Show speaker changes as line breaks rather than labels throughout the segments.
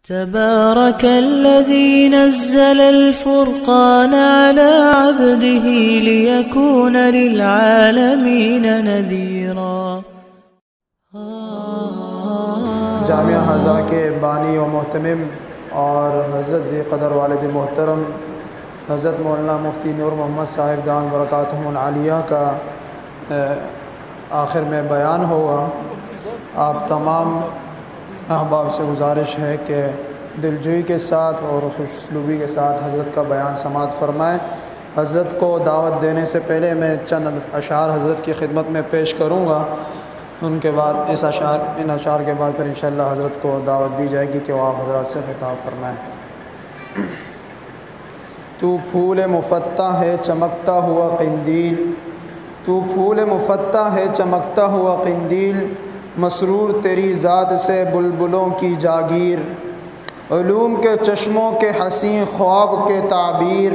تبارك الذي نزل الفرقان على عبده ليكون للعالمين نذيرا۔
جامعہ حضا کے بانی و محتمم اور حضرت ذی قدر والد محترم حضرت مولانا مفتی نور محمد صاحب دامت برکاتہم العالیہ کا آخر میں بیان ہوگا۔ آپ تمام احباب سے گزارش ہے کہ دلجوئی کے ساتھ اور خوش اسلوبی کے ساتھ حضرت کا بیان سماعت فرمائیں۔ حضرت کو دعوت دینے سے پہلے میں چند اشعار حضرت کی خدمت میں پیش کروں گا، ان کے بعد ان اشعار کے بعد پھر انشاءاللہ حضرت کو دعوت دی جائے گی کہ وہ آپ حضرات سے خطاب فرمائیں۔ تو پھول مفتح ہے چمکتا ہوا قندیل، تو پھول مفتح ہے چمکتا ہوا قندیل، مسرور تیری ذات سے بلبلوں کی جاگیر، علوم کے چشموں کے حسین خواب کے تعبیر،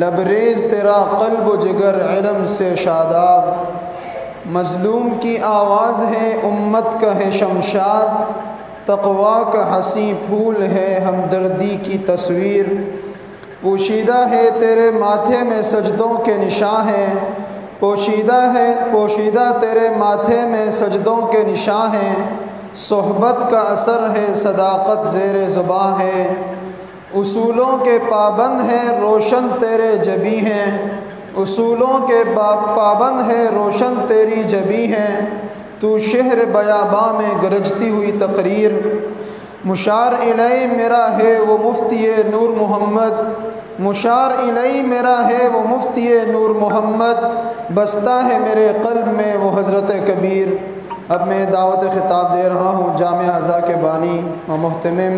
لبریز تیرا قلب و جگر علم سے شاداب، مظلوم کی آواز ہے امت کا ہے شمشاد، تقویٰ کا حسین پھول ہے ہمدردی کی تصویر، پوشیدہ ہے تیرے ماتھے میں سجدوں کے نشاں ہیں، پوشیدہ تیرے ماتھے میں سجدوں کے نشاں ہیں، صحبت کا اثر ہے صداقت زیر زباں ہے، اصولوں کے پابند ہیں روشن تیرے جبی ہیں، اصولوں کے پابند ہے روشن تیری جبی ہیں، تو شہر بیاباں میں گرجتی ہوئی تقریر، مشار الیہ میرا ہے وہ مفتی نور محمد، مشار الیہ میرا ہے وہ مفتی نور محمد، بستا ہے میرے قلب میں وہ حضرت کبیر۔ اب میں دعوت خطاب دے رہا ہوں جامعہ حضا کے بانی و محتمم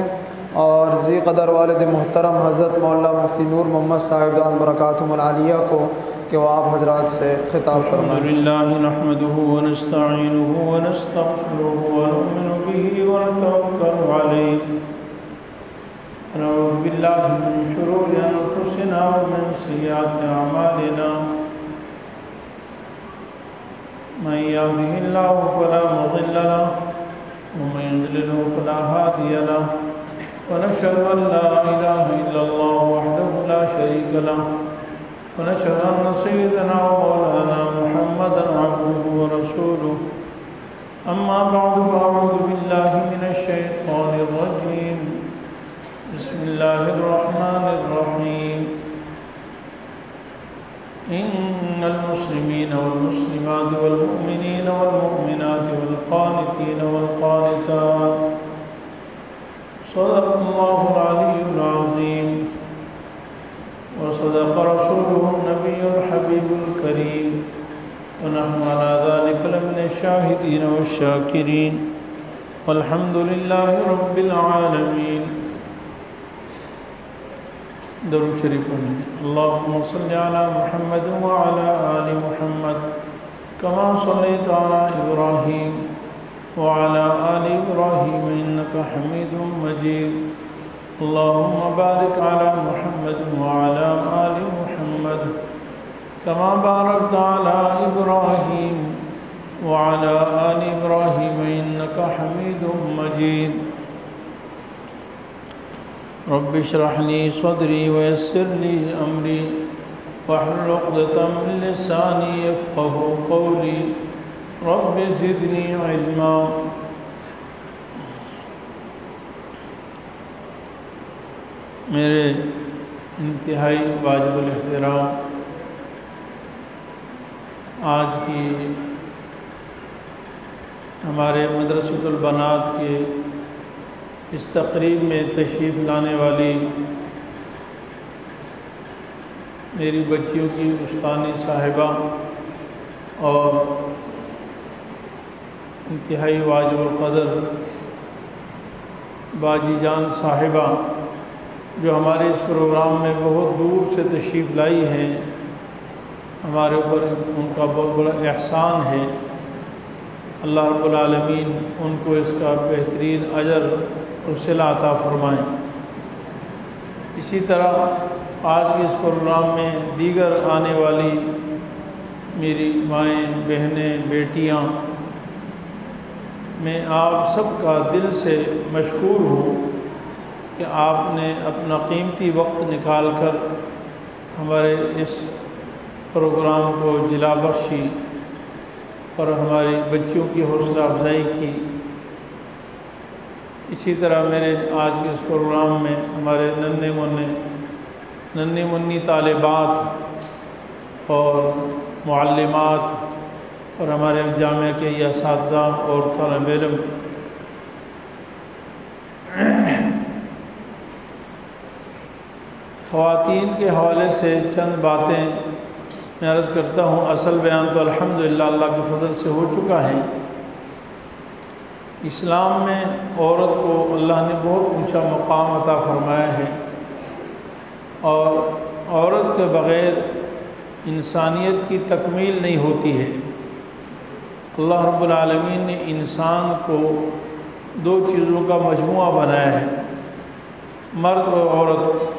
اور ذی قدر والد محترم حضرت مولانا مفتی نور محمد صاحب دامت برکاتہم العالیہ کو کہ وہ آپ حضرات سے خطاب فرمائیں۔
الحمدللہ نحمدہ ونستعینہ ونستغفرہ ونؤمن بہ ونتوکل علیہ ونعوذ باللہ من شرور انفسنا ومن سیئات اعمالنا، من يهده الله فلا مضل له ومن يضلل فلا هادي له، ونشهد ان لا اله الا الله وحده لا شريك له، ونشهد ان سيدنا ومولانا محمدا عبده ورسوله، اما بعد فاعوذ بالله من الشيطان الرجيم، بسم الله الرحمن الرحيم، إن المسلمين والمسلمات والمؤمنين والمؤمنات والقانتين والقانتات صدق الله العلي العظيم وصدق رسوله النبي الحبيب الكريم، ونحن على ذلك لمن الشاهدين والشاكرين، والحمد لله رب العالمين۔ درود شریف پڑھیں۔ اللہم صلی علی محمد وعلی آل محمد کما صلیت علی ابراہیم وعلی آل ابراہیم انکا حمید مجید، اللہم بارک علی محمد وعلی آل محمد کما بارکت علی ابراہیم وعلی آل ابراہیم انکا حمید مجید۔ رب اشرح لي صدري ويسر لي أمري واحلل عقدة من لساني يفقهوا قولي رب زدني علما۔ میرے انتہائی واجب الاحترام آج کی ہمارے مدرسۃ البنات کے اس تقریب میں تشریف لانے والی میری بچیوں کی استانی صاحبہ اور انتہائی واجب القدر باجی جان صاحبہ جو ہمارے اس پروگرام میں بہت دور سے تشریف لائی ہیں، ہمارے اوپر ان کا بہت بڑا احسان ہے۔ اللہ رب العالمین ان کو اس کا بہترین اجر اور صلہ عطا فرمائیں۔ اسی طرح آج کے اس پروگرام میں دیگر آنے والی میری مائیں، بہنیں، بیٹیاں، میں آپ سب کا دل سے مشکور ہوں کہ آپ نے اپنا قیمتی وقت نکال کر ہمارے اس پروگرام کو جلا بخشی اور ہماری بچیوں کی حوصلہ افزائی کی۔ اسی طرح میرے آج کے اس پروگرام میں ہمارے ننھی منی طالبات اور معلمات اور ہمارے جامعہ کے یہ اساتذہ اور طالب علم خواتین کے حوالے سے چند باتیں میں عرض کرتا ہوں۔ اصل بیان تو الحمدللہ اللہ کے فضل سے ہو چکا ہے۔ اسلام میں عورت کو اللہ نے بہت اونچا مقام عطا فرمایا ہے، اور عورت کے بغیر انسانیت کی تکمیل نہیں ہوتی ہے۔ اللہ رب العالمین نے انسان کو دو چیزوں کا مجموعہ بنایا ہے، مرد اور عورت۔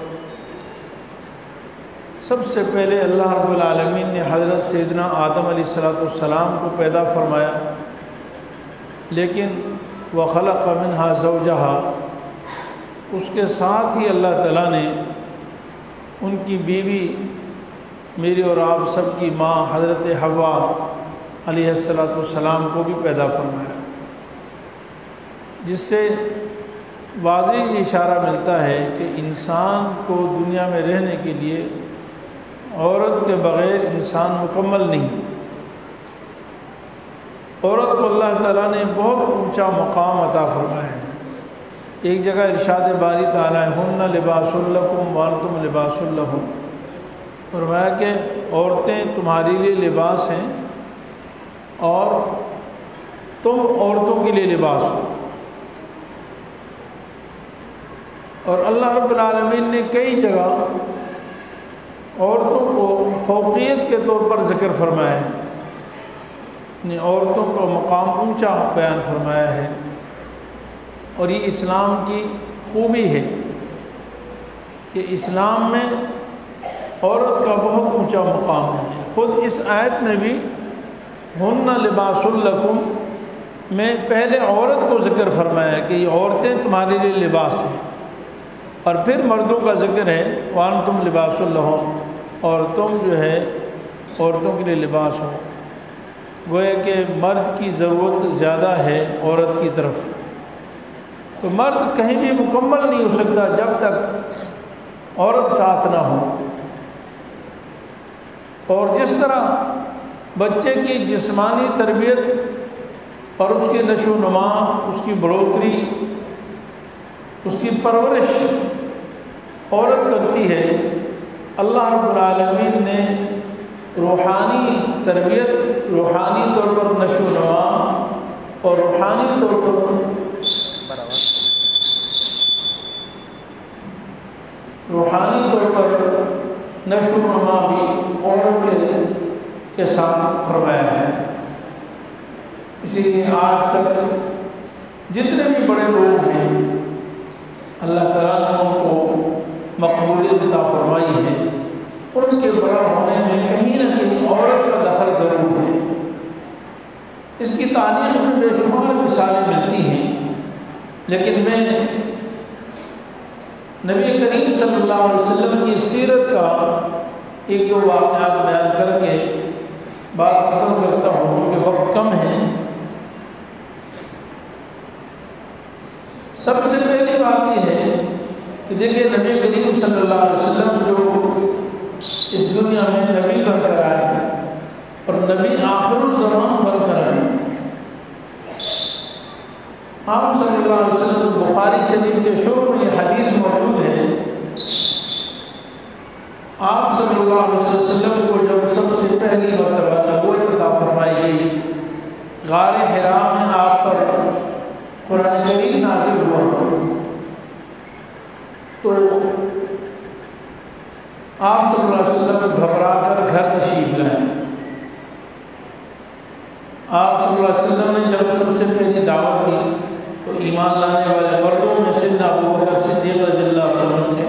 سب سے پہلے اللہ رب العالمین نے حضرت سیدنا آدم علیہ السلام کو پیدا فرمایا، لیکن وَخَلَقَ مِنْهَا زَوْجَهَا، اس کے ساتھ ہی اللہ تعالیٰ نے ان کی بیوی میری اور آپ سب کی ماں حضرت حوا علیہ السلام کو بھی پیدا فرمایا، جس سے واضح اشارہ ملتا ہے کہ انسان کو دنیا میں رہنے کے لیے عورت کے بغیر انسان مکمل نہیں ہے۔ عورت کو اللہ تعالیٰ نے بہت اونچا مقام عطا فرمایا ہے۔ ایک جگہ ارشاد باری تعالیٰ ہن لباس لکم وانتم لباس لہن، فرمایا کہ عورتیں تمہارے لیے لباس ہیں اور تم عورتوں کے لیے لباس ہو۔ اور اللہ رب العالمین نے کئی جگہ عورتوں کو فوقیت کے طور پر ذکر فرمایا ہے، یعنی عورتوں کو مقام اونچا بیان فرمایا ہے۔ اور یہ اسلام کی خوبی ہے کہ اسلام میں عورت کا بہت اونچا مقام ہے۔ خود اس آیت میں بھی ہن لباس لکم میں پہلے عورت کو ذکر فرمایا ہے کہ یہ عورتیں تمہارے لیے لباس ہیں، اور پھر مردوں کا ذکر ہے وانتم لباس لہن، اور تم جو ہے عورتوں کے لیے لباس ہو۔ گویا کہ مرد کی ضرورت زیادہ ہے عورت کی طرف، تو مرد کہیں بھی مکمل نہیں ہو سکتا جب تک عورت ساتھ نہ ہو۔ اور جس طرح بچے کی جسمانی تربیت اور اس کی نشو و نما، اس کی بڑھوتری، اس کی پرورش عورت کرتی ہے، اللہ رب العالمین نے روحانی تربیت، روحانی طور پر نشو و نما اور روحانی طور پر نشو و نما بھی عورت کے ساتھ فرمایا ہے۔ اسی لیے آج تک جتنے بھی بڑے لوگ ہیں اللہ تعالیٰ نے ان کو مقبولیت عطا فرمائی ہے، ان کے بڑا ہونے میں کہیں نہ کہیں عورت کا دخل ضرور ہے۔ اس کی تاریخ میں بے شمار مثالیں ملتی ہیں، لیکن میں نبی کریم صلی اللہ علیہ وسلم کی سیرت کا ایک دو واقعات بیان کر کے بات ختم کرتا ہوں کیونکہ وقت کم ہے۔ سب سے پہلی بات یہ ہے کہ دیکھیں نبی کریم صلی اللہ علیہ وسلم جو اس دنیا میں نبی بن کر آئے اور نبی آخر الزمان بن کر آئے، آپ صلی اللہ علیہ وسلم بخاری شریف کے شعبہ میں یہ حدیث موجود ہے۔ آپ صلی اللہ علیہ وسلم کو جب سب سے پہلی مرتبہ نبوت عطا فرمائی گئی، غار حرا میں آپ پر قرآن کریم نازل ہوا، تو آپ صلی اللہ علیہ وسلم گھبرا کر گھر تشریف لائے۔ آپ صلی اللہ علیہ وسلم نے جب سب سے پہلی دعوت دی تو ایمان لانے والے مردوں میں سیدنا ابوبکر صدیق رضی اللہ عنہ تھے،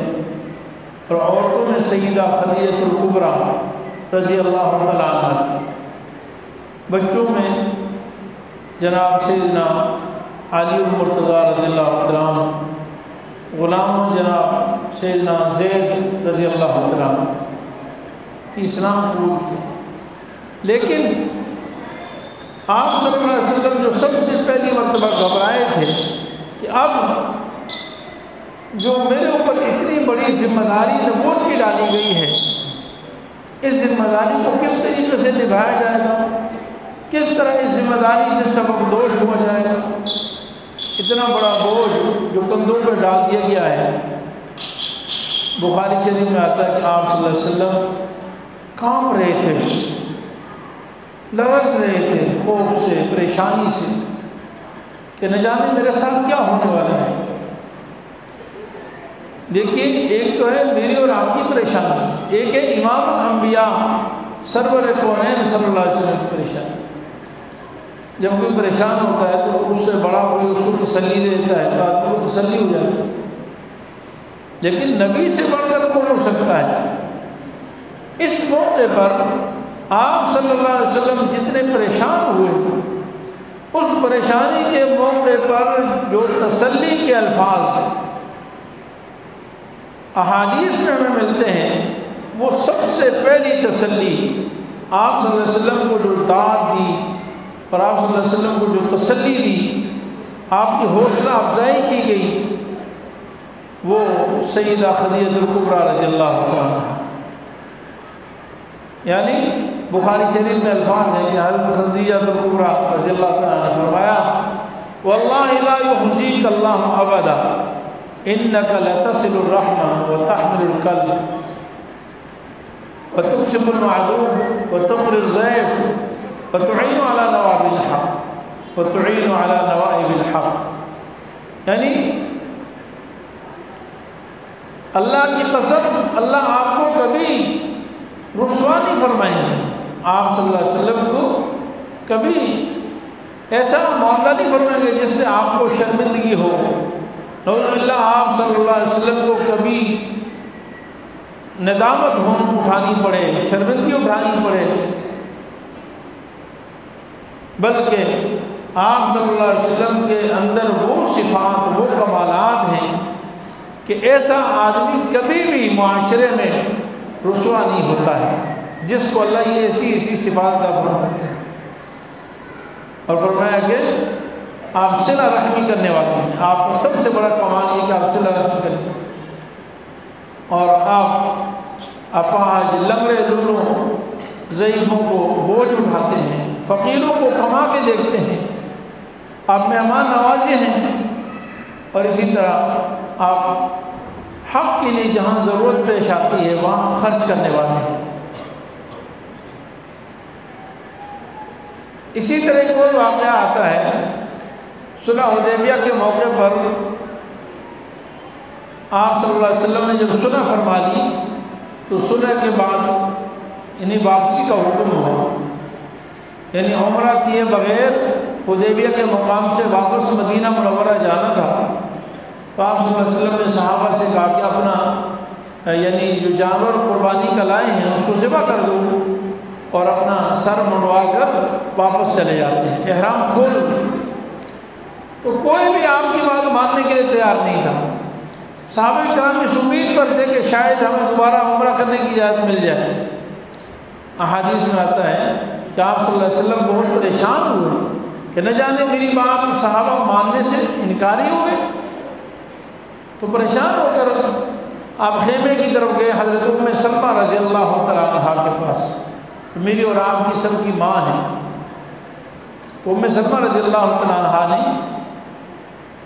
اور عورتوں میں سیدہ خدیجہ الکبریٰ رضی اللہ تعالیٰ عنہ تھی۔ بچوں میں جناب سیدنا علی المرتضیٰ رضی اللہ عنہ، غلاموں جناب سیدنا زید رضی اللہ عنہ اسلام قبول کیا، لیکن آپ صلی اللہ علیہ وسلم جو سب سے پہلی مرتبہ گھبرائے تھے کہ اب جو میرے اوپر اتنی بڑی ذمہ داری نبوت کی ڈالی گئی ہے، اس ذمہ داری کو کس طریقے سے نبھایا جائے گا، کس طرح اس ذمہ داری سے سبق دوش ہوا جائے گا۔ اتنا بڑا بوجھ جو کندھوں پہ ڈال دیا گیا ہے۔ بخاری شریف میں آتا ہے کہ آپ صلی اللہ علیہ وسلم کانپ رہے تھے، لرز رہے تھے خوف سے، پریشانی سے کہ نہ جانے میرے ساتھ کیا ہونے والا ہے۔ دیکھیے، ایک تو ہے میری اور آپ کی پریشانی، ایک ہے امام الانبیاء سرور کونین صلی اللہ علیہ وسلم کی پریشانی۔ جب کوئی پریشان ہوتا ہے تو اس سے بڑا کوئی اس کو تسلی دیتا ہے تو آدمی کو تسلی ہو جاتی ہے، لیکن نبی سے بڑھ کر کون ہو سکتا ہے۔ اس موقع پر آپ صلی اللہ علیہ وسلم جتنے پریشان ہوئے، اس پریشانی کے موقع پر جو تسلی کے الفاظ احادیث میں ہمیں ملتے ہیں، وہ سب سے پہلی تسلی آپ صلی اللہ علیہ وسلم کو جو داد دی اور آپ صلی اللہ علیہ وسلم کو جو تسلی دی، آپ کی حوصلہ افزائی کی گئی، وہ سیدہ خدیجہ الکبریٰ رضی اللہ عنہا۔ یعنی بخاری شریف میں الفاظ ہیں کہ حضرت خدیجہ الکبریٰ رضی اللہ عنہا نے فرمایا، واللہ لا یخزیک اللہ ابدا انک لتصل الرحمہ وتحمل الکل وتکسب المعدوم وتقر الضیف وتعین علی نوائب الحق وتعین علی نوائب الحق۔ یعنی اللہ کی قسم، اللہ آپ کو کبھی رسوا نہیں فرمائیں گے، آپ صلی اللہ علیہ وسلم کو کبھی ایسا معاملہ نہیں فرمائیں گے جس سے آپ کو شرمندگی ہو۔ نعوذ باللہ، آپ صلی اللہ علیہ وسلم کو کبھی ندامت اٹھانی پڑے، شرمندگی اٹھانی پڑے، بلکہ آپ صلی اللہ علیہ وسلم کے اندر وہ صفات، وہ کمالات ہیں کہ ایسا آدمی کبھی بھی معاشرے میں رسوا نہیں ہوتا ہے، جس کو اللہ یہ ایسی صفات عطا فرماتے ہیں۔ اور فرمایا کہ آپ صلہ رحمی کرنے والے ہیں، آپ کا سب سے بڑا کمال یہ کہ آپ صلہ رحمی کرتے ہیں، اور آپ اپاہج، لنگڑے لولوں، ضعیفوں کو بوجھ اٹھاتے ہیں، فقیروں کو کما کے دیکھتے ہیں، آپ مہمان نوازے ہیں، اور اسی طرح آپ حق کے لیے جہاں ضرورت پیش آتی ہے وہاں خرچ کرنے والے ہیں۔ اسی طرح ایک اور واقعہ آتا ہے، صلح حدیبیہ کے موقع پر آپ صلی اللہ علیہ وسلم نے جب صلح فرما لی تو صلح کے بعد یعنی واپسی کا حکم ہوا، یعنی عمرہ کیے بغیر حدیبیہ کے مقام سے واپس مدینہ منورہ جانا تھا، تو آپ صلی اللہ علیہ وسلم نے صحابہ سے کہا کہ اپنا یعنی جو جانور قربانی کا لائے ہیں اس کو ذبح کر دو، اور اپنا سر منڈوا کر واپس چلے جاتے ہیں، احرام کھول دیں۔ تو کوئی بھی آپ کی بات ماننے کے لیے تیار نہیں تھا۔ صحابہ کرام اس امید پر تھے کہ شاید ہمیں دوبارہ عمرہ کرنے کی اجازت مل جائے۔ احادیث میں آتا ہے کہ آپ صلی اللہ علیہ وسلم بہت پریشان ہوئے کہ نہ جانے میری بات صحابہ ماننے سے انکاری ہو گئے۔ تو پریشان ہو کر آپ خیمے کی طرف گئے، حضرت ام سلمہ رضی اللہ تعالیٰ عنہا کے پاس، میری اور آپ کی سب کی ماں ہے۔ تو ام سلمہ رضی اللہ تعالیٰ عنہا نے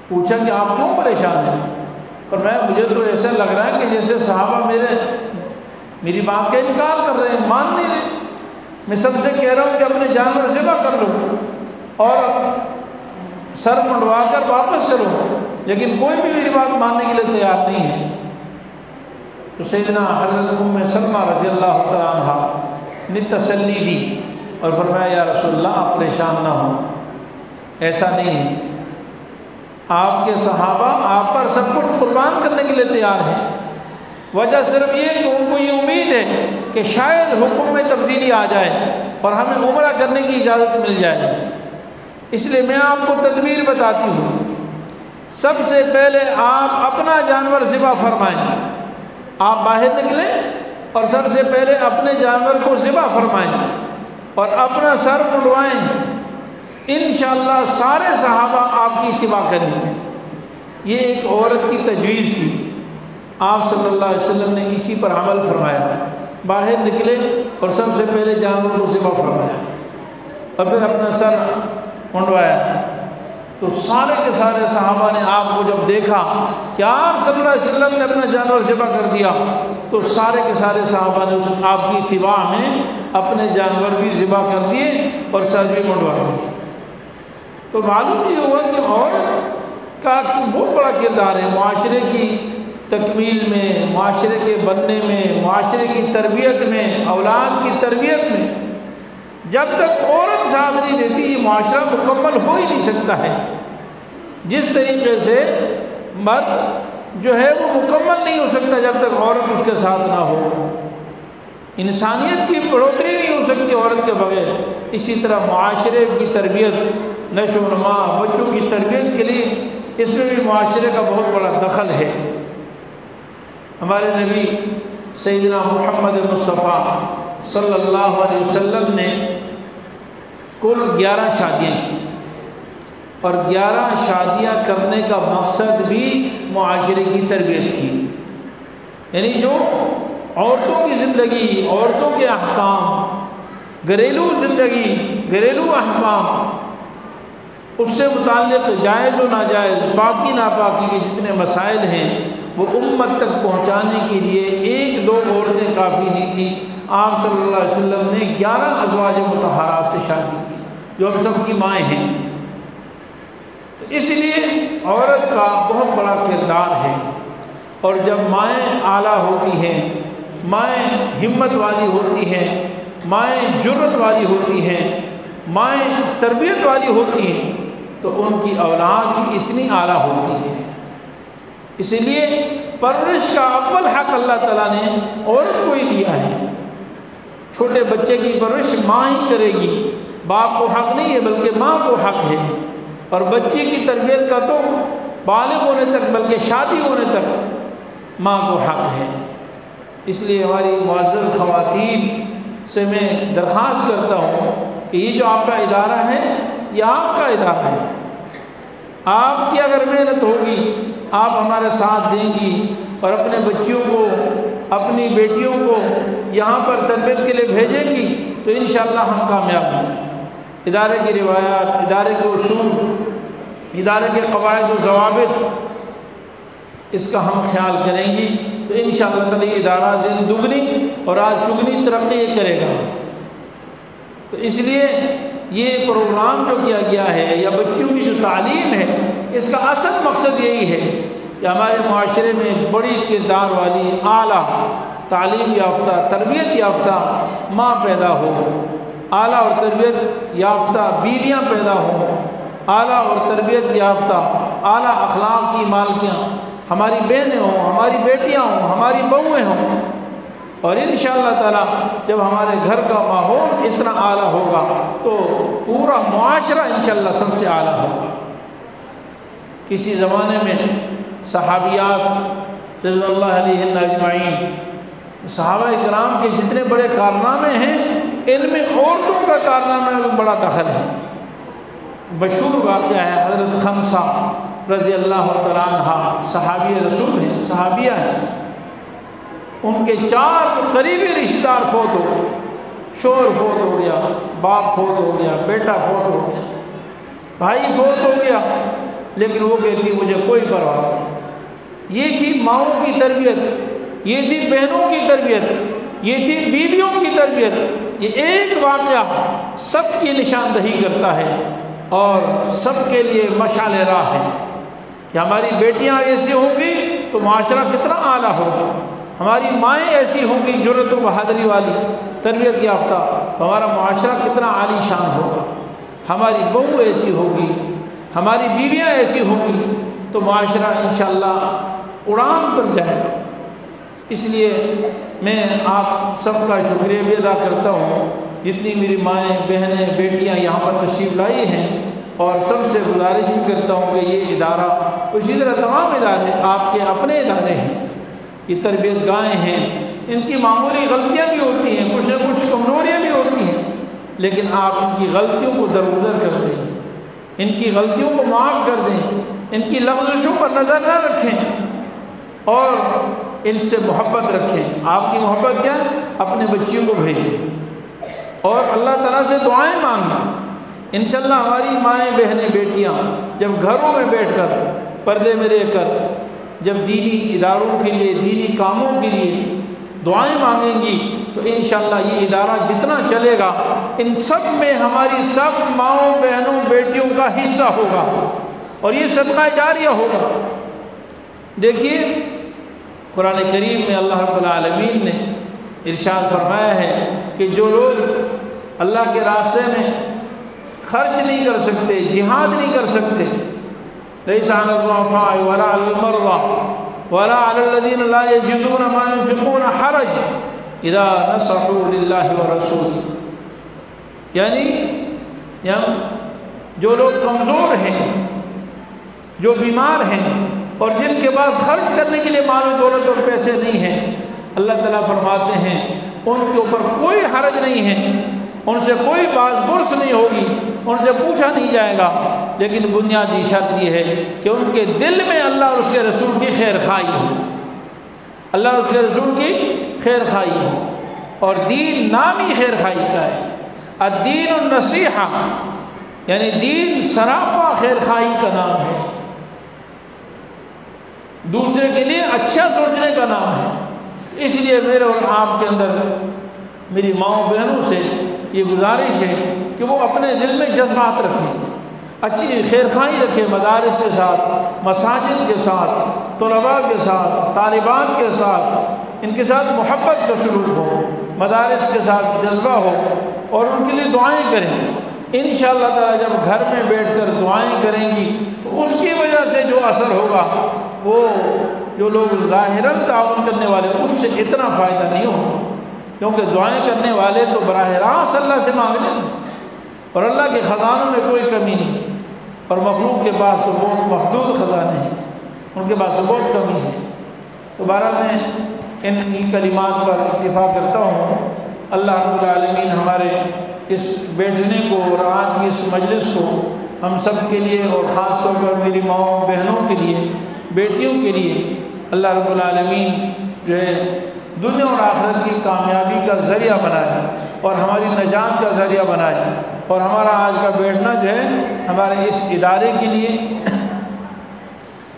پوچھا کہ آپ کیوں پریشان ہیں؟ فرمایا مجھے تو ایسا لگ رہا ہے کہ جیسے صحابہ میری بات کا انکار کر رہے ہیں، مان نہیں رہے۔ میں سب سے کہہ رہا ہوں کہ اپنے جانور ذبح کر لو اور سر منڈوا کر واپس چلو، لیکن کوئی بھی میری بات ماننے کے لیے تیار نہیں ہے۔ تو سیدنا حضرت ام سلمہ رضی اللہ تعالیٰ عنہا نے تسلی دی اور فرمایا یا رسول اللہ آپ پریشان نہ ہوں، ایسا نہیں ہے، آپ کے صحابہ آپ پر سب کچھ قربان کرنے کے لیے تیار ہیں، وجہ صرف یہ کہ ان کو یہ امید ہے کہ شاید حکم میں تبدیلی آ جائے اور ہمیں عمرہ کرنے کی اجازت مل جائے، اس لیے میں آپ کو تدبیر بتاتی ہوں۔ سب سے پہلے آپ اپنا جانور ذبح فرمائیں۔ آپ باہر نکلیں اور سب سے پہلے اپنے جانور کو ذبح فرمائیں اور اپنا سر منڈوائیں، انشاءاللہ سارے صحابہ آپ کی اتباع کریں گے۔ یہ ایک عورت کی تجویز تھی، آپ صلی اللہ علیہ وسلم نے اسی پر عمل فرمایا۔ باہر نکلے اور سب سے پہلے جانور کو ذبح فرمایا اور پھر اپنا سر منڈوایا۔ تو سارے کے سارے صحابہ نے آپ کو جب دیکھا کہ آپ صلی اللہ علیہ وسلم نے اپنا جانور ذبح کر دیا، تو سارے کے سارے صحابہ نے آپ کی اتباع میں اپنے جانور بھی ذبح کر دیے اور سر بھی منڈوا دیے۔ تو معلوم یہ ہوا کہ عورت کا بہت بڑا کردار ہے معاشرے کی تکمیل میں، معاشرے کے بننے میں، معاشرے کی تربیت میں، اولاد کی تربیت میں۔ جب تک عورت ساتھ نہیں دیتی یہ معاشرہ مکمل ہو ہی نہیں سکتا ہے۔ جس طریقے سے مرد جو ہے وہ مکمل نہیں ہو سکتا جب تک عورت اس کے ساتھ نہ ہو۔ انسانیت کی بڑھوتری نہیں ہو سکتی عورت کے بغیر۔ اسی طرح معاشرے کی تربیت، نشو و نما، بچوں کی تربیت کے لیے اس میں بھی معاشرے کا بہت بڑا دخل ہے۔ ہمارے نبی سیدنا محمد مصطفیٰ صلی اللہ علیہ وسلم نے کل 11 شادیاں کی، اور 11 شادیاں کرنے کا مقصد بھی معاشرے کی تربیت تھی۔ یعنی جو عورتوں کی زندگی، عورتوں کے احکام، گھریلو زندگی، گھریلو احکام، اس سے متعلق جائز و ناجائز، پاکی ناپاکی کے جتنے مسائل ہیں وہ امت تک پہنچانے کے لیے 1-2 عورتیں کافی نہیں تھیں۔ آپ صلی اللہ علیہ وسلم نے 11 ازواج مطہرات سے شادی کی جو ہم سب کی مائیں ہیں۔ تو اس لیے عورت کا بہت بڑا کردار ہے، اور جب مائیں اعلیٰ ہوتی ہیں، مائیں ہمت والی ہوتی ہیں، مائیں جرأت والی ہوتی ہیں، مائیں تربیت والی ہوتی ہیں، تو ان کی اولاد بھی اتنی اعلیٰ ہوتی ہے۔ اسی لیے پرورش کا اول حق اللہ تعالیٰ نے عورت کو ہی دیا ہے۔ چھوٹے بچے کی پرورش ماں ہی کرے گی، باپ کو حق نہیں ہے بلکہ ماں کو حق ہے، اور بچے کی تربیت کا تو بالغ ہونے تک بلکہ شادی ہونے تک ماں کو حق ہے۔ اس لیے ہماری معزز خواتین سے میں درخواست کرتا ہوں کہ یہ جو آپ کا ادارہ ہے یہ آپ کا ادارہ ہے، آپ کی اگر محنت ہوگی، آپ ہمارے ساتھ دیں گی اور اپنے بچیوں کو، اپنی بیٹیوں کو یہاں پر تربیت کے لیے بھیجیں گی تو انشاءاللہ ہم کامیاب ہوں۔ ادارے کی روایات، ادارے کے اصول، ادارے کے قواعد و ضوابط، اس کا ہم خیال کریں گی تو انشاءاللہ تعالی یہ ادارہ دن دگنی اور آج چگنی ترقی کرے گا۔ تو اس لیے یہ پروگرام جو کیا گیا ہے یا بچوں کی جو تعلیم ہے، اس کا اصل مقصد یہی ہے کہ ہمارے معاشرے میں بڑی کردار والی اعلیٰ تعلیم یافتہ، تربیت یافتہ ماں پیدا ہو، اعلیٰ اور تربیت یافتہ بیویاں پیدا ہوں، اعلیٰ اور تربیت یافتہ اعلیٰ اخلاق کی مالکیاں ہماری بہنیں ہوں، ہماری بیٹیاں ہوں، ہماری بہویں ہوں۔ اور انشاءاللہ تعالیٰ جب ہمارے گھر کا ماحول اتنا اعلیٰ ہوگا تو پورا معاشرہ انشاءاللہ سب سے اعلیٰ ہوگا۔ کسی زمانے میں صحابیات رضی اللہ علیہن اجمعین، صحابہ کرام کے جتنے بڑے کارنامے ہیں ان میں عورتوں کا کارنامہ میں بڑا دخل ہے۔ مشہور واقعہ ہے حضرت خنسہ رضی اللہ تعالیٰ عنہ، صحابی رسول ہیں، صحابیہ ہیں، ان کے 4 قریبی رشتہ دار فوت ہو گئے، شوہر فوت ہو گیا، باپ فوت ہو گیا، بیٹا فوت ہو گیا، بھائی فوت ہو گیا، لیکن وہ کہتی مجھے کوئی پرواہ نہیں۔ یہ تھی ماؤں کی تربیت، یہ تھی بہنوں کی تربیت، یہ تھی بیویوں کی تربیت۔ یہ ایک واقعہ سب کی نشاندہی کرتا ہے اور سب کے لیے مشعل راہ ہے کہ ہماری بیٹیاں ایسی ہوں گی تو معاشرہ کتنا اعلیٰ ہوگا، ہماری مائیں ایسی ہوں گی جرأت و بہادری والی، تربیت یافتہ، تو ہمارا معاشرہ کتنا عالی شان ہوگا، ہماری بہو ایسی ہوگی، ہماری بیویاں ایسی ہوں گی تو معاشرہ انشاءاللہ اڑان پر جائے گا۔ اس لیے میں آپ سب کا شکریہ بھی ادا کرتا ہوں، جتنی میری مائیں، بہنیں، بیٹیاں یہاں پر تشریف لائی ہیں، اور سب سے گزارش بھی کرتا ہوں کہ یہ ادارہ، اسی طرح تمام ادارے آپ کے اپنے ادارے ہیں، یہ تربیت گاہیں ہیں، ان کی معمولی غلطیاں بھی ہوتی ہیں، کچھ نہ کچھ کمزوریاں بھی ہوتی ہیں، لیکن آپ ان کی غلطیوں کو درگزر کر دیں، ان کی غلطیوں کو معاف کر دیں، ان کی لغزشوں پر نظر نہ رکھیں اور ان سے محبت رکھیں۔ آپ کی محبت کیا ہے؟ اپنے بچیوں کو بھیجیں اور اللہ تعالیٰ سے دعائیں مانگیں۔ انشاءاللہ ہماری مائیں بہنیں بیٹیاں جب گھروں میں بیٹھ کر پردے میں رہ کر جب دینی اداروں کے لیے، دینی کاموں کے لیے دعائیں مانگیں گی تو انشاءاللہ یہ ادارہ جتنا چلے گا ان سب میں ہماری سب ماؤں بہنوں بیٹیوں کا حصہ ہوگا اور یہ صدقہ جاریہ ہوگا۔ دیکھیے قرآن کریم میں اللہ رب العالمین نے ارشاد فرمایا ہے کہ جو لوگ اللہ کے راستے میں خرچ نہیں کر سکتے، جہاد نہیں کر سکتے، لیس علی الضعفاء ولا علی المرضى ولا علی الذین لا یجدون ما ينفقون حرج اذا نصحوا للہ ورسولہ، یعنی جو لوگ کمزور ہیں، جو بیمار ہیں اور جن کے پاس خرچ کرنے کے لیے مال و دولت اور پیسے نہیں ہیں، اللہ تعالیٰ فرماتے ہیں ان کے اوپر کوئی حرج نہیں ہے، ان سے کوئی باز پرس نہیں ہوگی، ان سے پوچھا نہیں جائے گا، لیکن بنیادی شرط یہ ہے کہ ان کے دل میں اللہ اور اس کے رسول کی خیر خواہی ہو، اللہ اور اس کے رسول کی خیر خواہی ہو، اور دین نام ہی خیر خواہی کا ہے۔ الدین النصیحہ، یعنی دین سراپا خیر خواہی کا نام ہے، دوسرے کے لیے اچھا سوچنے کا نام ہے۔ اس لیے میرے اور آپ کے اندر میری ماؤں بہنوں سے یہ گزارش ہے کہ وہ اپنے دل میں جذبات رکھیں، اچھی خیر خواہی رکھیں، مدارس کے ساتھ، مساجد کے ساتھ، طلباء کے ساتھ، طالبات کے ساتھ، ان کے ساتھ محبت کا سلوک ہو، مدارس کے ساتھ جذبہ ہو اور ان کے لیے دعائیں کریں۔ انشاءاللہ تعالیٰ جب گھر میں بیٹھ کر دعائیں کریں گی تو اس کی وجہ سے جو اثر ہوگا وہ جو لوگ ظاہراً تعاون کرنے والے اس سے اتنا فائدہ نہیں ہوگا، کیونکہ دعائیں کرنے والے تو براہ راست اللہ سے مانگ لیں اور اللہ کے خزانوں میں کوئی کمی نہیں، اور مخلوق کے پاس تو بہت محدود خزانے ہیں، ان کے پاس تو بہت کمی ہے۔ تو بہرحال میں ان کلمات پر اکتفا کرتا ہوں۔ اللہ رب العالمین ہمارے اس بیٹھنے کو اور آج کی اس مجلس کو ہم سب کے لیے اور خاص طور پر میری ماؤں بہنوں کے لیے، بیٹیوں کے لیے اللہ رب العالمین جو ہے دنیا اور آخرت کی کامیابی کا ذریعہ بنائے اور ہماری نجات کا ذریعہ بنائے، اور ہمارا آج کا بیٹھنا جو ہے ہمارے اس ادارے کے لیے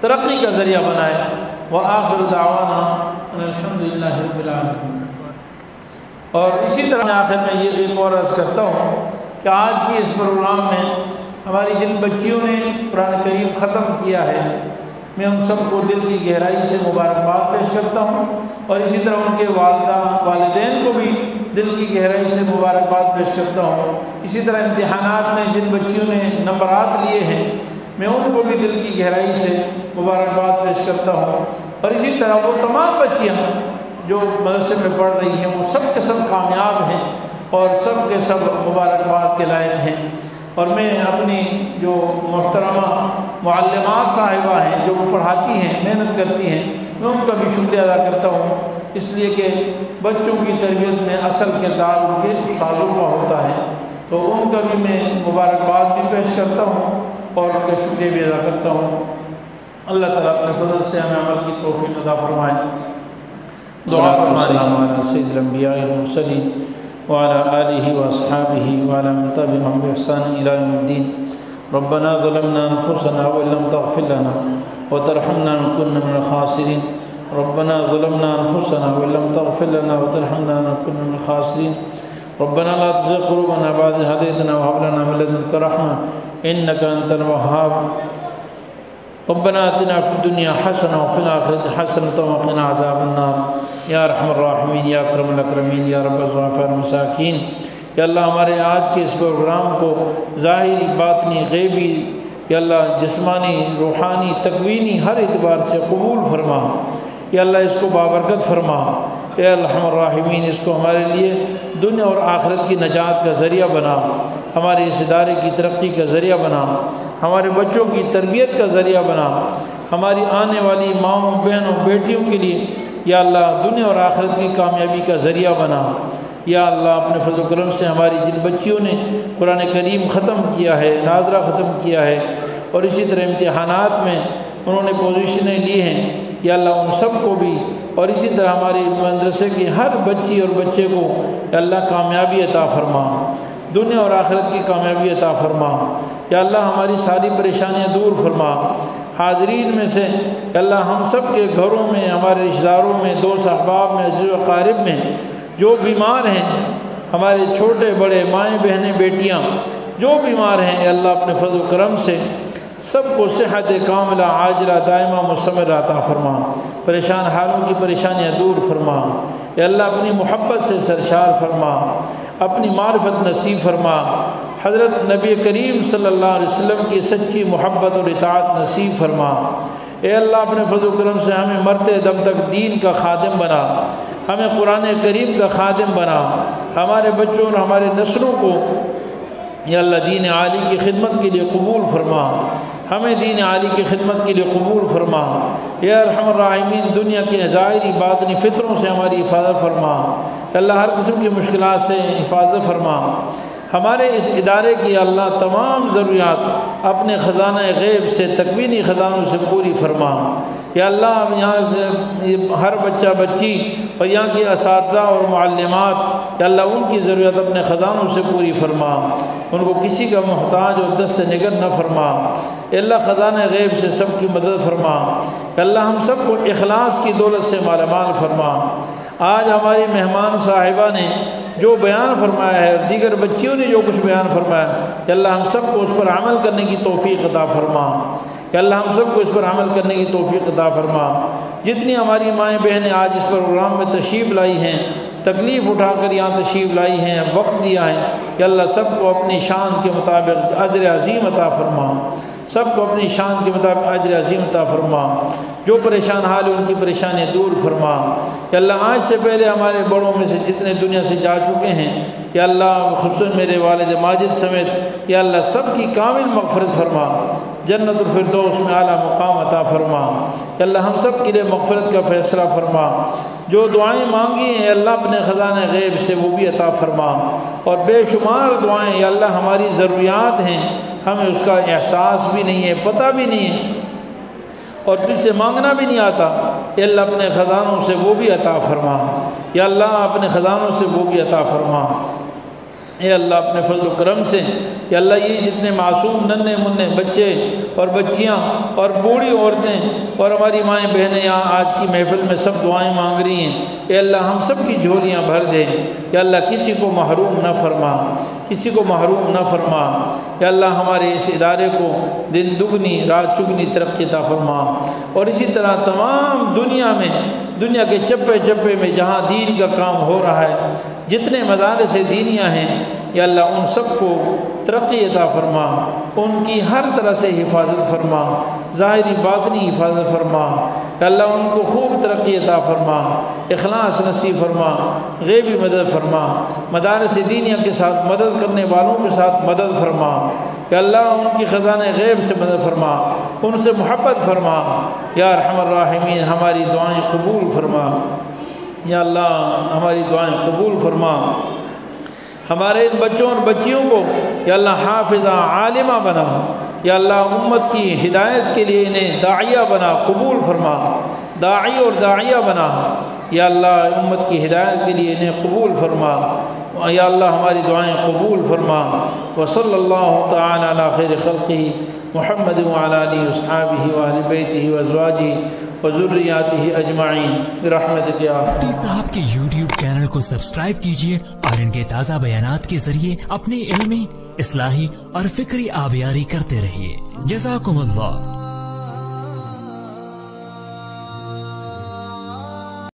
ترقی کا ذریعہ بنائے۔ وآخر دعوانا ان الحمد للہ رب العالمین۔ اور اسی طرح میں آخر میں یہ ایک اور عرض کرتا ہوں کہ آج کی اس پروگرام میں ہماری جن بچیوں نے قرآن کریم ختم کیا ہے، میں ان سب کو دل کی گہرائی سے مبارکباد پیش کرتا ہوں، اور اسی طرح ان کے والدہ والدین کو بھی دل کی گہرائی سے مبارکباد پیش کرتا ہوں۔ اسی طرح امتحانات میں جن بچیوں نے نمبرات لیے ہیں میں ان کو بھی دل کی گہرائی سے مبارکباد پیش کرتا ہوں، اور اسی طرح وہ تمام بچیاں جو مدرسے میں پڑھ رہی ہیں وہ سب کے سب کامیاب ہیں اور سب کے سب مبارکباد کے لائق ہیں۔ اور میں اپنی جو محترمہ معلمات صاحبہ ہیں جو پڑھاتی ہیں، محنت کرتی ہیں، میں ان کا بھی شکریہ ادا کرتا ہوں، اس لیے کہ بچوں کی تربیت میں اصل کردار ان کے استاذوں کا ہوتا ہے، تو ان کا بھی میں مبارکباد بھی پیش کرتا ہوں اور ان کا شکریہ بھی ادا کرتا ہوں۔ اللہ تعالیٰ اپنے فضل سے ہمیں عمل کی توفیق عطا فرمائے۔ دعا السلام علی سید الانبیاء والمرسلین وعلى آلہ واصحابہ وعلى من تبعهم بإحسان إلى يوم الدين۔ ربنا ظلمنا أنفسنا وإن لم تغفر لنا وترحمنا لنكن من الخاسرين۔ ربنا ظلمنا أنفسنا وإن لم تغفر لنا وترحمنا لنكن من الخاسرين۔ ربنا لا تزغ قلوبنا بعد إذ هديتنا وهب لنا من لدنك رحمة إنك أنت الوهاب۔ ربنا آتنا في الدنيا حسنة وفي الآخرة حسنة وقنا عذاب النار۔ یا ارحم الراحمین، یا اکرم الاکرمین، یا رب الضعفاء المساکین۔ یا اللہ ہمارے آج کے اس پروگرام کو ظاہری، باطنی، غیبی، یا اللہ جسمانی، روحانی، تکوینی ہر اعتبار سے قبول فرما۔ یا اللہ اس کو بابرکت فرما۔ اے ارحم الراحمین اس کو ہمارے لیے دنیا اور آخرت کی نجات کا ذریعہ بنا، ہمارے اس ادارے کی ترقی کا ذریعہ بنا، ہمارے بچوں کی تربیت کا ذریعہ بنا، ہماری آنے والی ماؤں بہنوں بیٹیوں کے لیے یا اللہ دنیا اور آخرت کی کامیابی کا ذریعہ بنا۔ یا اللہ اپنے فضل و کرم سے ہماری جن بچیوں نے قرآن کریم ختم کیا ہے، ناظرہ ختم کیا ہے، اور اسی طرح امتحانات میں انہوں نے پوزیشنیں لی ہیں، یا اللہ ان سب کو بھی، اور اسی طرح ہمارے مدرسے کی ہر بچی اور بچے کو یا اللہ کامیابی عطا فرما، دنیا اور آخرت کی کامیابی عطا فرما۔ یا اللہ ہماری ساری پریشانیاں دور فرما۔ حاضرین میں سے یا اللہ ہم سب کے گھروں میں، ہمارے رشتہ داروں میں، دوست احباب میں، عزیز و اقارب میں جو بیمار ہیں، ہمارے چھوٹے بڑے مائیں بہنیں بیٹیاں جو بیمار ہیں، یا اللہ اپنے فضل و کرم سے سب کو صحت کاملہ عاجلہ دائمہ مستمر عطا فرما، پریشان حالوں کی پریشانیاں دور فرما۔ یا اللہ اپنی محبت سے سرشار فرما، اپنی معرفت نصیب فرما، حضرت نبی کریم صلی اللہ علیہ وسلم کی سچی محبت اور اطاعت نصیب فرما۔ اے اللہ اپنے فضل و کرم سے ہمیں مرتے دم تک دین کا خادم بنا، ہمیں قرآن کریم کا خادم بنا، ہمارے بچوں اور ہمارے نسلوں کو یا اللہ دین عالی کی خدمت کے لیے قبول فرما، ہمیں دین عالی کی خدمت کے لیے قبول فرما۔ یا ارحم الراحمین دنیا کے ظاہری باطنی فطروں سے ہماری حفاظت فرما، یا اللہ ہر قسم کی مشکلات سے حفاظت فرما۔ ہمارے اس ادارے کی اللہ تمام ضروریات اپنے خزانہ غیب سے تکوینی خزانوں سے پوری فرما۔ یا اللہ یہاں سے ہر بچہ بچی اور یہاں کی اساتذہ اور معلمات یا اللہ ان کی ضرورت اپنے خزانوں سے پوری فرما، ان کو کسی کا محتاج اور دست نگر نہ فرما۔ یا اللہ خزانہ غیب سے سب کی مدد فرما، یا اللہ ہم سب کو اخلاص کی دولت سے مالا مال فرما۔ آج ہماری مہمان صاحبہ نے جو بیان فرمایا ہے اور دیگر بچیوں نے جو کچھ بیان فرمایا، یا اللہ ہم سب کو اس پر عمل کرنے کی توفیق عطا فرما، یا اللہ ہم سب کو اس پر عمل کرنے کی توفیق عطا فرما۔ جتنی ہماری مائیں بہنیں آج اس پروگرام میں تشریف لائی ہیں، تکلیف اٹھا کر یہاں تشریف لائی ہیں، وقت دیا ہے، یا اللہ سب کو اپنی شان کے مطابق اجر عظیم عطا فرما، سب کو اپنی شان کے مطابق اجر عظیم عطا فرما۔ جو پریشان حال ان کی پریشانیاں دور فرما۔ یا اللہ آج سے پہلے ہمارے بڑوں میں سے جتنے دنیا سے جا چکے ہیں، یا اللہ خصوصاً میرے والد ماجد سمیت یا اللہ سب کی کامل مغفرت فرما، جنت الفردوس میں اعلیٰ مقام عطا فرما۔ یا اللہ ہم سب کے لیے مغفرت کا فیصلہ فرما، جو دعائیں مانگی ہیں اللہ اپنے خزانہ غیب سے وہ بھی عطا فرما، اور بے شمار دعائیں یا اللہ ہماری ضروریات ہیں، ہمیں اس کا احساس بھی نہیں ہے، پتہ بھی نہیں ہے، اور تجھ سے مانگنا بھی نہیں آتا۔ اے اللہ اپنے خزانوں سے وہ بھی عطا فرما، یا اللہ اپنے خزانوں سے وہ بھی عطا فرما۔ اے اللہ اپنے فضل و کرم سے یا اللہ یہ جتنے معصوم ننھے منھے بچے اور بچیاں اور بوڑھی عورتیں اور ہماری مائیں بہنیں یہاں آج کی محفل میں سب دعائیں مانگ رہی ہیں، اے اللہ ہم سب کی جھولیاں بھر دے، یا اللہ کسی کو محروم نہ فرما، کسی کو محروم نہ فرما۔ یا اللہ ہمارے اس ادارے کو دن دگنی رات چگنی ترقی عطا فرما، اور اسی طرح تمام دنیا میں، دنیا کے چپے چپے میں جہاں دین کا کام ہو رہا ہے، جتنے مدارس دینیاں ہیں یا اللہ ان سب کو ترقی عطا فرما، ان کی ہر طرح سے حفاظت فرما، ظاہری باطنی حفاظت فرما، یا اللہ ان کو خوب ترقی عطا فرما، اخلاص نصیب فرما، غیبی مدد فرما، مدارس دینیہ کے ساتھ مدد کرنے والوں کے ساتھ مدد فرما، یا اللہ ان کی خزانہ غیب سے مدد فرما، ان سے محبت فرما، یا ارحم الراحمین ہماری دعائیں قبول فرما، یا اللہ ہماری دعائیں قبول فرما، ہمارے ان بچوں اور بچیوں کو یا اللہ حافظہ عالمہ بنا، یا اللہ امت کی ہدایت کے لیے انہیں داعیہ بنا، قبول فرما، داعی اور داعیہ بنا، یا اللہ امت کی ہدایت کے لیے انہیں قبول فرما، یا اللہ ہماری دعائیں قبول فرما۔ وصلی اللہ تعالی علی خیر خلقہ محمد وعلی آلہ وصحبہ وآل بیتہ وازواجہ وذریاتہ اجمعین برحمتک یا ارحم۔
مفتی صاحب کے YouTube چینل کو سبسکرائب کیجئے اور ان کے تازہ بیانات کے ذریعے اپنی علمی، اصلاحی اور فکری آبیاری کرتے رہیے۔ جزاکم اللہ۔